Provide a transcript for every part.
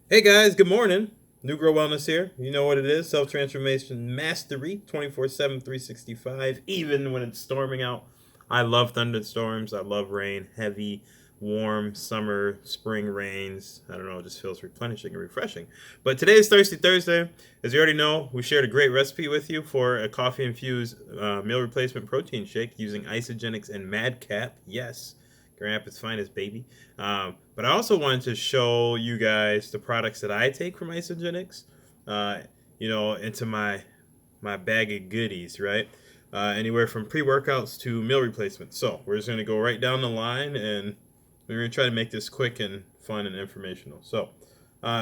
Hey guys, good morning. New Grow Wellness here. You know what it is, self-transformation mastery, 24/7, 365, even when it's storming out. I love thunderstorms. I love rain, heavy, warm summer, spring rains. I don't know, it just feels replenishing and refreshing. But today is Thirsty Thursday. As you already know, we shared a great recipe with you for a coffee-infused meal replacement protein shake using Isogenics and Madcap. Yes, Grand Rapids' finest, baby. But I also wanted to show you guys the products that I take from Isogenics, uh, into my bag of goodies, right? Anywhere from pre-workouts to meal replacements. So we're just going to go right down the line, and we're going to try to make this quick and fun and informational. So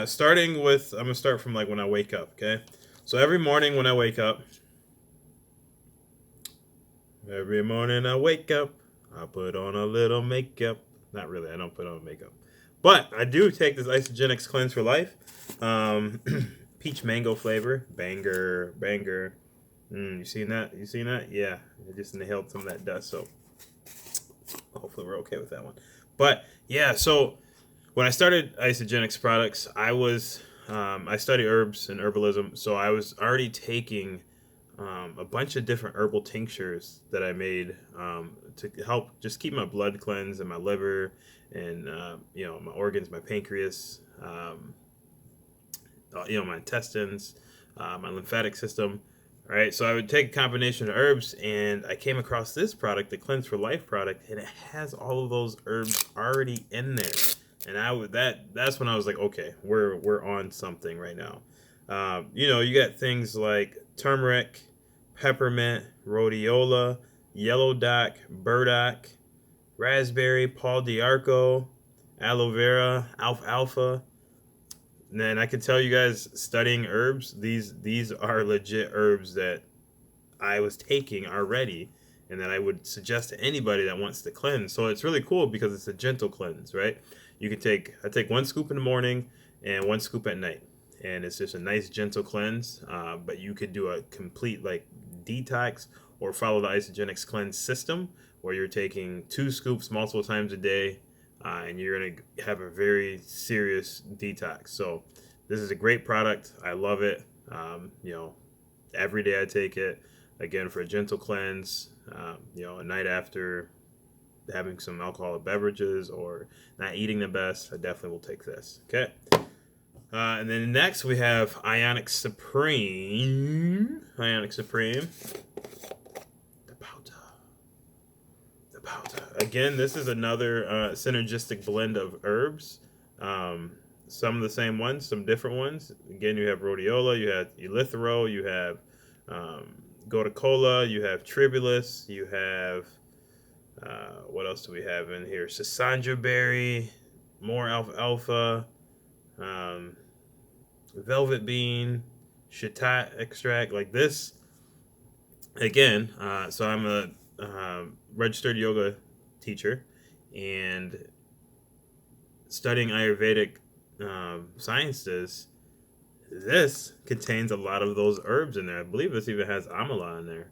starting with, I'm going to start from like when I wake up, okay? So every morning I wake up, I put on a little makeup. Not really, I don't put on makeup. But I do take this Isogenics Cleanse for Life. Peach mango flavor. Banger, banger. You seen that? You seen that? Yeah. I just inhaled some of that dust, so hopefully we're okay with that one. But yeah, so when I started Isogenics products, I study herbs and herbalism, so I was already taking a bunch of different herbal tinctures that I made to help just keep my blood cleansed and my liver and my organs, my pancreas, my intestines, my lymphatic system. All right, so I would take a combination of herbs, and I came across this product, the Cleanse for Life product, and it has all of those herbs already in there. And that's when I was like, okay, we're on something right now. You got things like turmeric, peppermint, rhodiola, yellow dock, burdock, raspberry, Paul Diarco, aloe vera, alfalfa. And then I can tell you guys, studying herbs, these are legit herbs that I was taking already, and that I would suggest to anybody that wants to cleanse. So it's really cool because it's a gentle cleanse, right? I take one scoop in the morning and one scoop at night, and it's just a nice gentle cleanse. But you could do a complete like detox or follow the Isogenics cleanse system, where you're taking two scoops multiple times a day, and you're gonna have a very serious detox. So this is a great product. I love it. Every day I take it again for a gentle cleanse. A night after having some alcoholic beverages or not eating the best, I definitely will take this. Okay. And then next we have Ionix Supreme. Ionix Supreme. The powder. The powder. Again, this is another synergistic blend of herbs. Some of the same ones, some different ones. Again, you have rhodiola, you have eleuthero, you have goticola, you have tribulus, you have what else do we have in here? Sasandra berry, more alfalfa, um, velvet bean, shiitake extract, like this. Again, so I'm a registered yoga teacher, and studying Ayurvedic sciences. This contains a lot of those herbs in there. I believe this even has amla in there.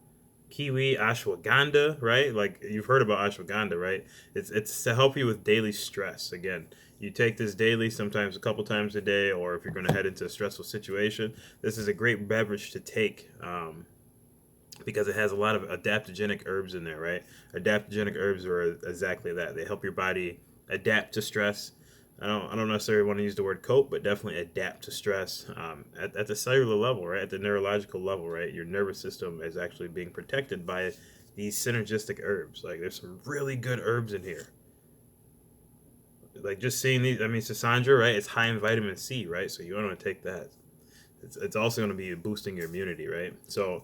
Kiwi, ashwagandha, right? Like you've heard about ashwagandha, right? It's to help you with daily stress. Again, you take this daily, sometimes a couple times a day, or if you're going to head into a stressful situation, this is a great beverage to take because it has a lot of adaptogenic herbs in there, right? Adaptogenic herbs are exactly that. They help your body adapt to stress. I don't necessarily want to use the word cope, but definitely adapt to stress at the cellular level, right? At the neurological level, right? Your nervous system is actually being protected by these synergistic herbs. Like there's some really good herbs in here. Like just seeing these, I mean, Sasandra, right? It's high in vitamin C, right? So you want to take that. It's also going to be boosting your immunity, right? So,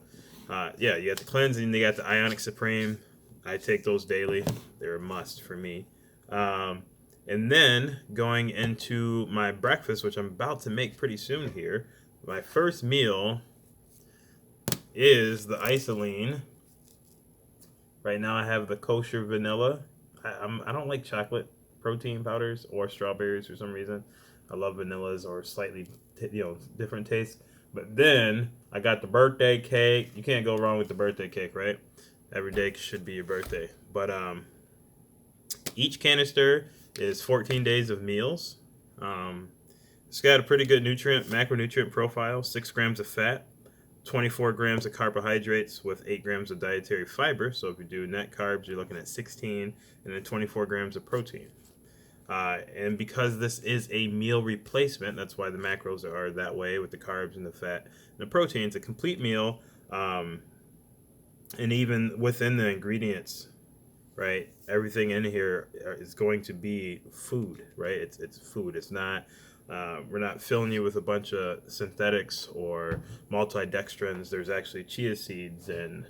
yeah, you got the cleanse and you got the Ionic Supreme. I take those daily. They're a must for me. Um, and then going into my breakfast, which I'm about to make pretty soon here, my first meal is the Isalean. Right now I have the kosher vanilla. I don't like chocolate protein powders or strawberries for some reason. I love vanillas or slightly different tastes. But then I got the birthday cake. You can't go wrong with the birthday cake, right? Every day should be your birthday. But each canister is 14 days of meals. Um, It's got a pretty good macronutrient profile, 6 grams of fat, 24 grams of carbohydrates with 8 grams of dietary fiber. So if you do net carbs, you're looking at 16, and then 24 grams of protein. And because this is a meal replacement, that's why the macros are that way with the carbs and the fat and the protein. It's a complete meal, and even within the ingredients, right? Everything in here is going to be food, right? It's food. It's not. We're not filling you with a bunch of synthetics or multidextrins. There's actually chia seeds and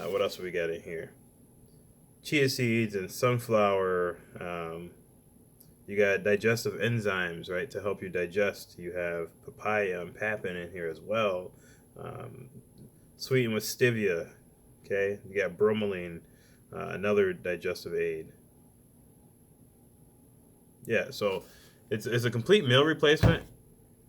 what else have we got in here? Chia seeds and sunflower. You got digestive enzymes, right, to help you digest. You have papaya and papain in here as well, sweetened with stevia. Okay, you got bromelain, another digestive aid. Yeah, so it's a complete meal replacement,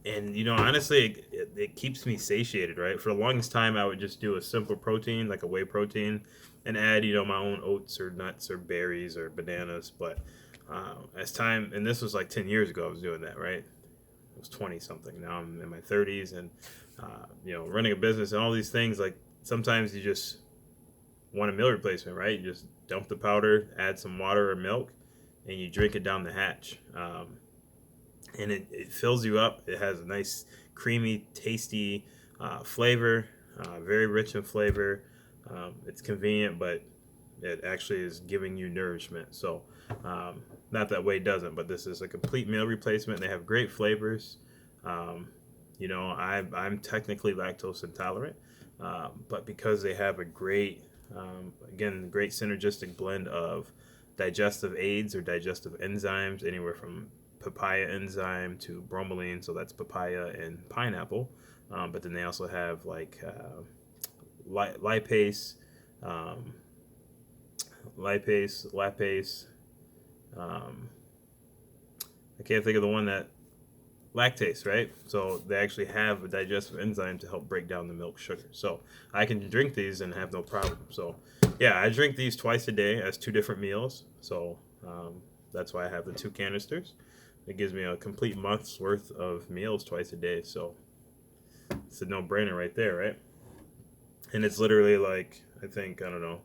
and honestly, it keeps me satiated, right? For the longest time, I would just do a simple protein, like a whey protein, and add my own oats or nuts or berries or bananas. But as time, and this was like 10 years ago, I was doing that, right? I was 20 something. Now I'm in my 30s, and running a business and all these things. Like sometimes you just want a meal replacement, right? You just dump the powder, add some water or milk, and you drink it down the hatch. And it fills you up. It has a nice, creamy, tasty flavor, very rich in flavor. It's convenient, but it actually is giving you nourishment. So, not that whey doesn't, but this is a complete meal replacement. They have great flavors. I'm technically lactose intolerant, but because they have a great, great synergistic blend of digestive aids or digestive enzymes, anywhere from papaya enzyme to bromelain, so that's papaya and pineapple. But then they also have like lipase, lipase. I can't think of the one that lactase, right? So they actually have a digestive enzyme to help break down the milk sugar. So I can drink these and have no problem. So yeah, I drink these twice a day as 2 different meals. So that's why I have the 2 canisters. It gives me a complete month's worth of meals twice a day. So it's a no-brainer right there, right? And it's literally like, I don't know,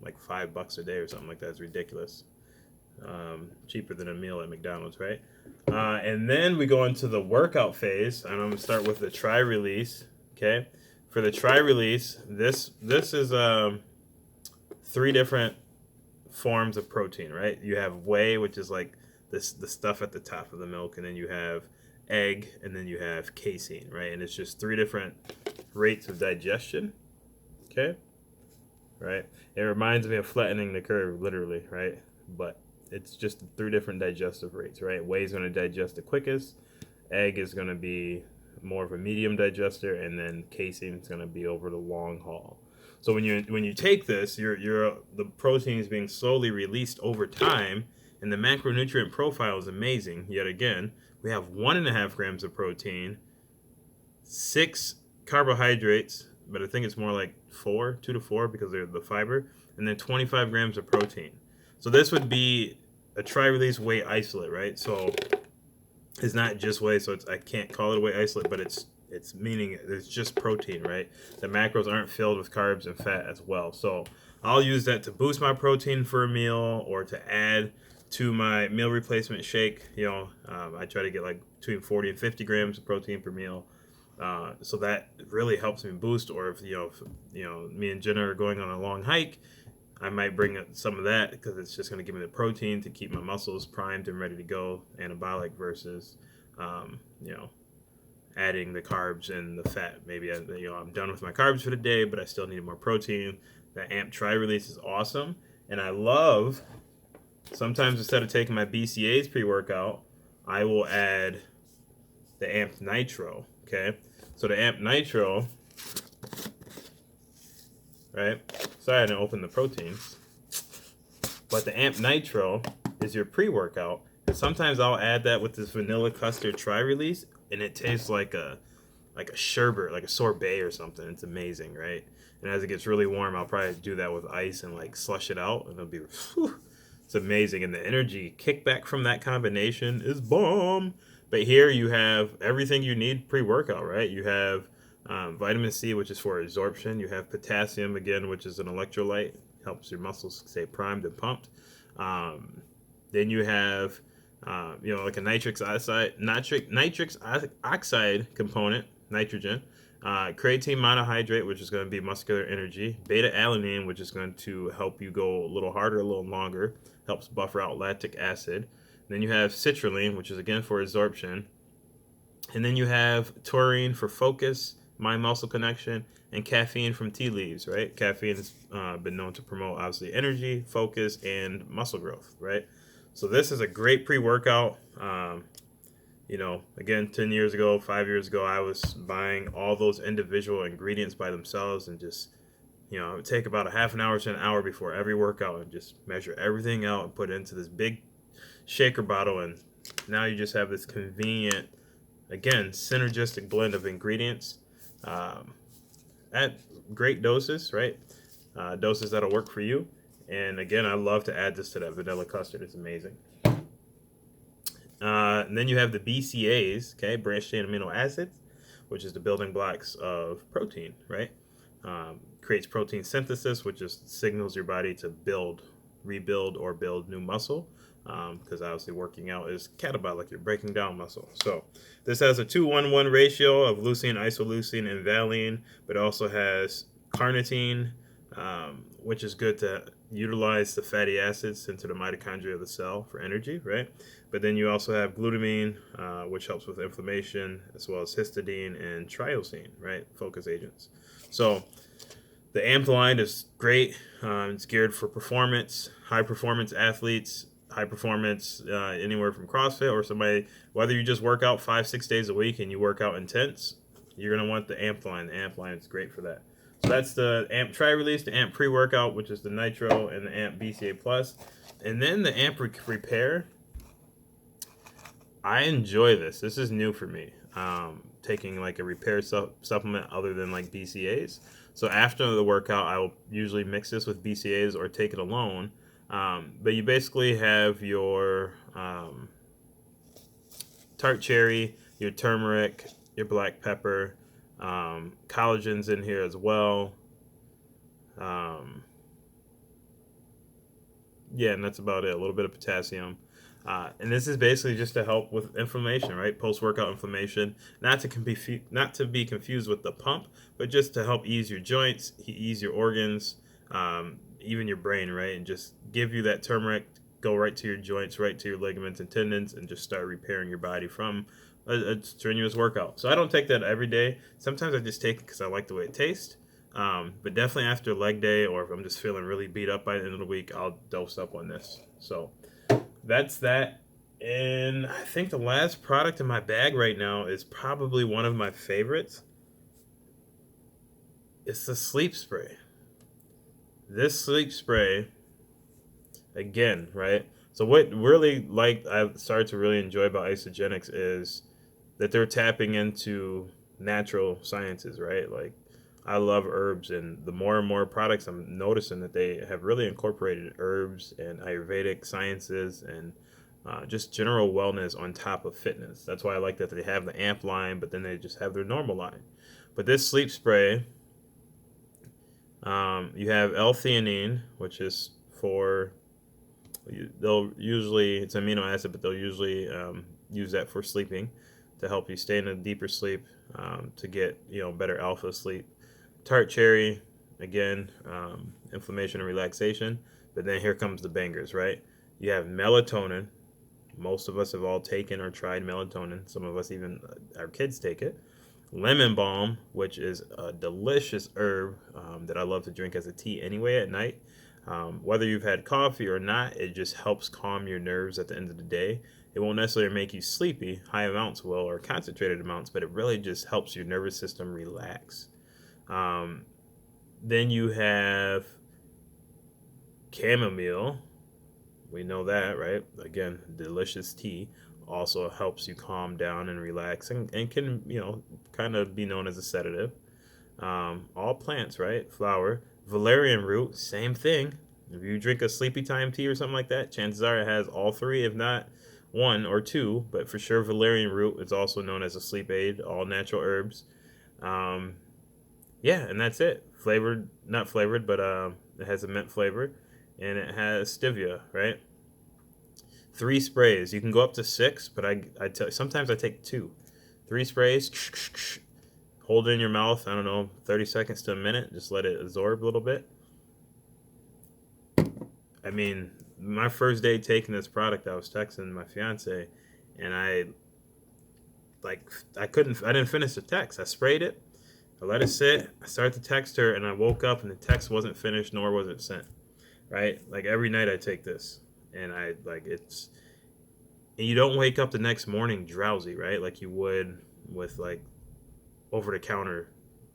like $5 a day or something like that. It's ridiculous. Cheaper than a meal at McDonald's, right? And then we go into the workout phase, and I'm gonna start with the tri-release. Okay, for the tri-release, this is 3 different forms of protein, right? You have whey, which is like the stuff at the top of the milk, and then you have egg, and then you have casein, right? And it's just 3 different rates of digestion. Okay, right? It reminds me of flattening the curve, literally, right? But it's just 3 different digestive rates, right? Whey is going to digest the quickest, egg is going to be more of a medium digester, and then casein is going to be over the long haul. So when you take this, the protein is being slowly released over time, and the macronutrient profile is amazing. Yet again, we have 1.5 grams of protein, 6 carbohydrates, but I think it's more like 2 to 4 because they're the fiber, and then 25 grams of protein. So this would be a tri-release whey isolate, right? So it's not just whey, so I can't call it a whey isolate, but it's meaning it's just protein, right? The macros aren't filled with carbs and fat as well. So I'll use that to boost my protein for a meal or to add to my meal replacement shake. I try to get like between 40 and 50 grams of protein per meal. So that really helps me boost. Or if me and Jenna are going on a long hike, I might bring some of that because it's just going to give me the protein to keep my muscles primed and ready to go, anabolic versus, adding the carbs and the fat. Maybe I'm done with my carbs for the day, but I still need more protein. That AMP tri-release is awesome, and I love. Sometimes instead of taking my BCAAs pre-workout, I will add the AMP Nitro. Okay, so the AMP Nitro, right? Sorry, I didn't open the proteins. But the AMP Nitro is your pre-workout. And sometimes I'll add that with this vanilla custard tri-release, and it tastes like a sherbet, like a sorbet or something. It's amazing, right? And as it gets really warm, I'll probably do that with ice and like slush it out, and it'll be, it's amazing. And the energy kickback from that combination is bomb. But here you have everything you need pre-workout, right? You have vitamin C, which is for absorption. You have potassium, again, which is an electrolyte, helps your muscles stay primed and pumped. Then you have, like a nitric oxide component, nitrogen. Creatine monohydrate, which is going to be muscular energy. Beta alanine, which is going to help you go a little harder, a little longer, helps buffer out lactic acid. Then you have citrulline, which is again for absorption. And then you have taurine for focus, mind-muscle connection, and caffeine from tea leaves, right? Caffeine has been known to promote, obviously, energy, focus, and muscle growth, right? So this is a great pre-workout. Again, 10 years ago, 5 years ago, I was buying all those individual ingredients by themselves and just, it would take about a half an hour to an hour before every workout and just measure everything out and put it into this big shaker bottle. And now you just have this convenient, again, synergistic blend of ingredients at great doses, right? Doses that'll work for you. And again, I love to add this to that vanilla custard. It's amazing. And then you have the BCAAs, okay, branched chain amino acids, which is the building blocks of protein, right? Creates protein synthesis, which just signals your body to rebuild, or build new muscle. Because obviously working out is catabolic, you're breaking down muscle. So this has a 2-1-1 ratio of leucine, isoleucine, and valine, but also has carnitine, which is good to utilize the fatty acids into the mitochondria of the cell for energy, right? But then you also have glutamine, which helps with inflammation, as well as histidine and triosine, right? Focus agents. So the AMP line is great. It's geared for performance, high performance athletes, high performance, anywhere from CrossFit or somebody, whether you just work out 5-6 days a week and you work out intense, you're going to want the AMP line. The AMP line is great for that. So that's the AMP tri-release, the AMP pre-workout, which is the Nitro, and the AMP BCAA Plus. And then the AMP Repair. I enjoy this. This is new for me. Taking like a repair supplement other than like BCAAs. So after the workout, I will usually mix this with BCAAs or take it alone. But you basically have your tart cherry, your turmeric, your black pepper, collagens in here as well. And that's about it. A little bit of potassium. And this is basically just to help with inflammation, right? Post-workout inflammation. Not to be confused with the pump, but just to help ease your joints, ease your organs, even your brain, right? And just give you that turmeric, go right to your joints, right to your ligaments and tendons, and just start repairing your body from a strenuous workout. So I don't take that every day. Sometimes I just take it because I like the way it tastes. But definitely after leg day, or if I'm just feeling really beat up by the end of the week, I'll dose up on this. So that's that. And I think the last product in my bag right now is probably one of my favorites. It's the sleep spray. This sleep spray, again, right? So what really I've started to really enjoy about Isagenix is that they're tapping into natural sciences, right? Like, I love herbs, and the more and more products I'm noticing that they have really incorporated herbs and Ayurvedic sciences and just general wellness on top of fitness. That's why I like that they have the AMP line, but then they just have their normal line. But this sleep spray, you have L-theanine, which is for, it's amino acid, but they'll usually use that for sleeping to help you stay in a deeper sleep, to get better alpha sleep. Tart cherry, again, inflammation and relaxation. But then here comes the bangers, right? You have melatonin. Most of us have all taken or tried melatonin. Some of us, even our kids, take it. Lemon balm, which is a delicious herb that I love to drink as a tea anyway at night. Whether you've had coffee or not, it just helps calm your nerves at the end of the day. It won't necessarily make you sleepy. High amounts will, or concentrated amounts, but it really just helps your nervous system relax. Then you have chamomile. We know that, right? Again, delicious tea. Also helps you calm down and relax, and can, kind of be known as a sedative. All plants, right? Flower. Valerian root, same thing. If you drink a sleepy time tea or something like that, chances are it has all three, if not one or two, but for sure valerian root. It's also known as a sleep aid, all natural herbs. Yeah, and that's it. Flavored, not flavored, but it has a mint flavor, and it has stevia, right? 3 sprays. You can go up to 6, but sometimes I take 2. 3 sprays. Hold it in your mouth. I don't know, 30 seconds to a minute. Just let it absorb a little bit. I mean, my first day taking this product, I was texting my fiance, and I didn't finish the text. I sprayed it. I let it sit. I started to text her, and I woke up, and the text wasn't finished, nor was it sent. Right? Like every night I take this, and and you don't wake up the next morning drowsy, right? Like you would with like over-the-counter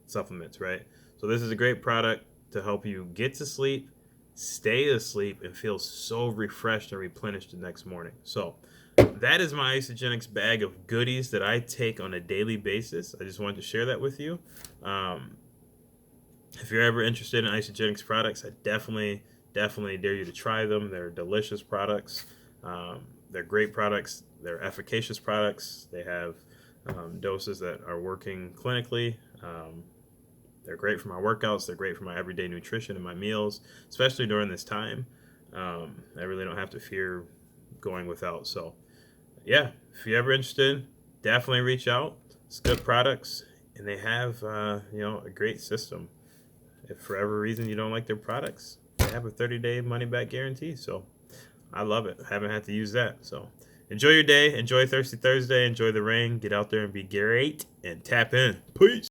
supplements, right? So this is a great product to help you get to sleep, stay asleep, and feel so refreshed and replenished the next morning. So that is my Isagenics bag of goodies that I take on a daily basis. I just wanted to share that with you. If you're ever interested in Isagenics products, I definitely dare you to try them. They're delicious products. They're great products. They're efficacious products. They have doses that are working clinically. They're great for my workouts. They're great for my everyday nutrition and my meals, especially during this time. I really don't have to fear going without. So, yeah, if you're ever interested, definitely reach out. It's good products, and they have a great system. If for whatever reason you don't like their products, they have a 30-day money-back guarantee. So, I love it. I haven't had to use that. So, enjoy your day. Enjoy Thirsty Thursday. Enjoy the rain. Get out there and be great and tap in. Peace.